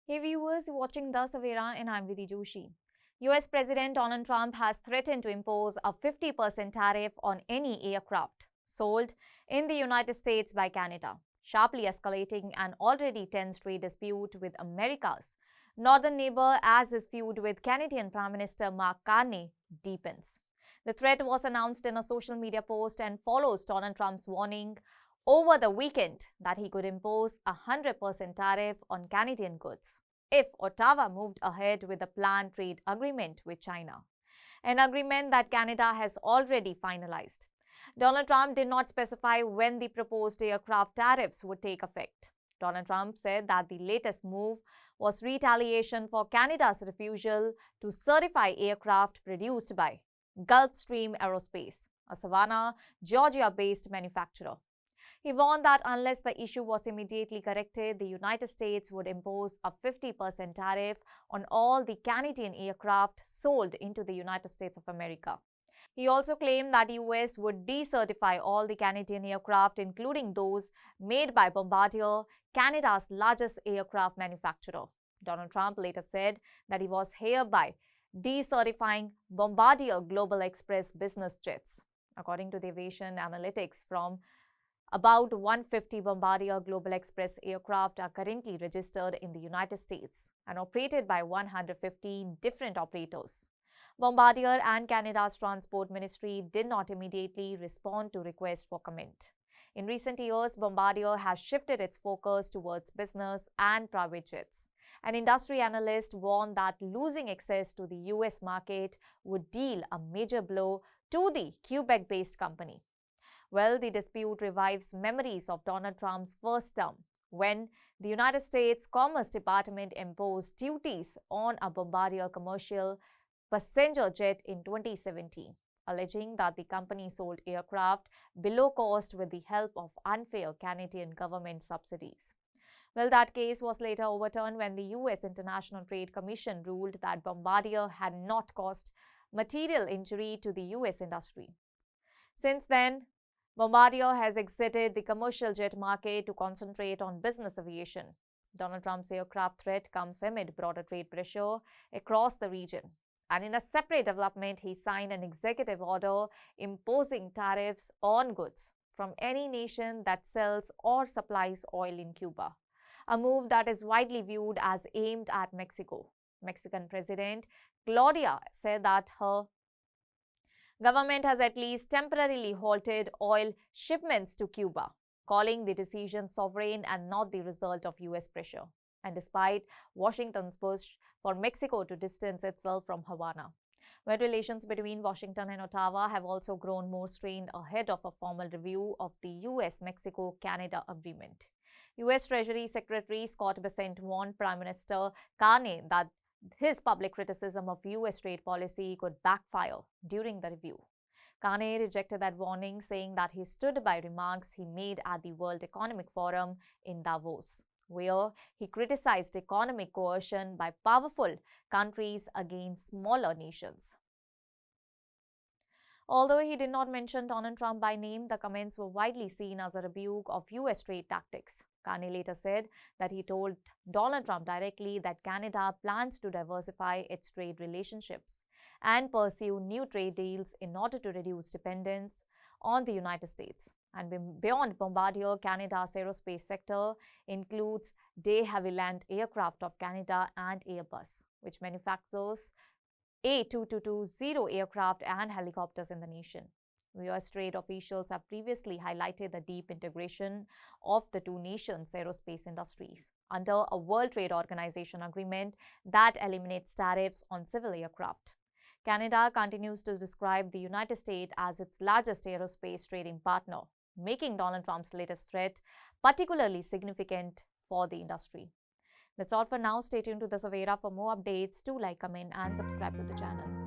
Hey viewers, watching the Savera and I'm Vidhi Joshi. US President Donald Trump has threatened to impose a 50% tariff on any aircraft sold in the United States by Canada, sharply escalating an already tense trade dispute with America's northern neighbor as his feud with Canadian Prime Minister Mark Carney deepens. The threat was announced in a social media post and follows Donald Trump's warning over the weekend that he could impose a 100% tariff on Canadian goods if Ottawa moved ahead with the planned trade agreement with China, an agreement that Canada has already finalized. Donald Trump did not specify when the proposed aircraft tariffs would take effect. Donald Trump said that the latest move was retaliation for Canada's refusal to certify aircraft produced by Gulfstream Aerospace, a Savannah, Georgia-based manufacturer. He warned that unless the issue was immediately corrected, the United States would impose a 50% tariff on all the Canadian aircraft sold into the United States of America. He also claimed that the US would decertify all the Canadian aircraft, including those made by Bombardier, Canada's largest aircraft manufacturer. Donald Trump later said that he was hereby decertifying Bombardier Global Express business jets. According to the aviation analytics from about 150 Bombardier Global Express aircraft are currently registered in the United States and operated by 115 different operators. Bombardier and Canada's Transport Ministry did not immediately respond to requests for comment. In recent years, Bombardier has shifted its focus towards business and private jets. An industry analyst warned that losing access to the US market would deal a major blow to the Quebec-based company. Well, the dispute revives memories of Donald Trump's first term, when the United States Commerce Department imposed duties on a Bombardier commercial passenger jet in 2017, alleging that the company sold aircraft below cost with the help of unfair Canadian government subsidies. Well, that case was later overturned when the US International Trade Commission ruled that Bombardier had not caused material injury to the US industry. Since then, Bombardier has exited the commercial jet market to concentrate on business aviation. Donald Trump's aircraft threat comes amid broader trade pressure across the region. And in a separate development, he signed an executive order imposing tariffs on goods from any nation that sells or supplies oil in Cuba, a move that is widely viewed as aimed at Mexico. Mexican President Claudia said that her government has at least temporarily halted oil shipments to Cuba, calling the decision sovereign and not the result of US pressure. And despite Washington's push for Mexico to distance itself from Havana, where relations between Washington and Ottawa have also grown more strained ahead of a formal review of the US-Mexico-Canada agreement. US Treasury Secretary Scott Bessent warned Prime Minister Carney that his public criticism of US trade policy could backfire during the review. Carney rejected that warning, saying that he stood by remarks he made at the World Economic Forum in Davos, where he criticized economic coercion by powerful countries against smaller nations. Although he did not mention Donald Trump by name, the comments were widely seen as a rebuke of US trade tactics. Carney later said that he told Donald Trump directly that Canada plans to diversify its trade relationships and pursue new trade deals in order to reduce dependence on the United States. And beyond Bombardier, Canada's aerospace sector includes de Havilland Aircraft of Canada and Airbus, which manufactures A220 aircraft and helicopters in the nation. US trade officials have previously highlighted the deep integration of the two nations' aerospace industries under a World Trade Organization agreement that eliminates tariffs on civil aircraft. Canada continues to describe the United States as its largest aerospace trading partner, making Donald Trump's latest threat particularly significant for the industry. That's all for now. Stay tuned to the Savera for more updates. Do like, comment and subscribe to the channel.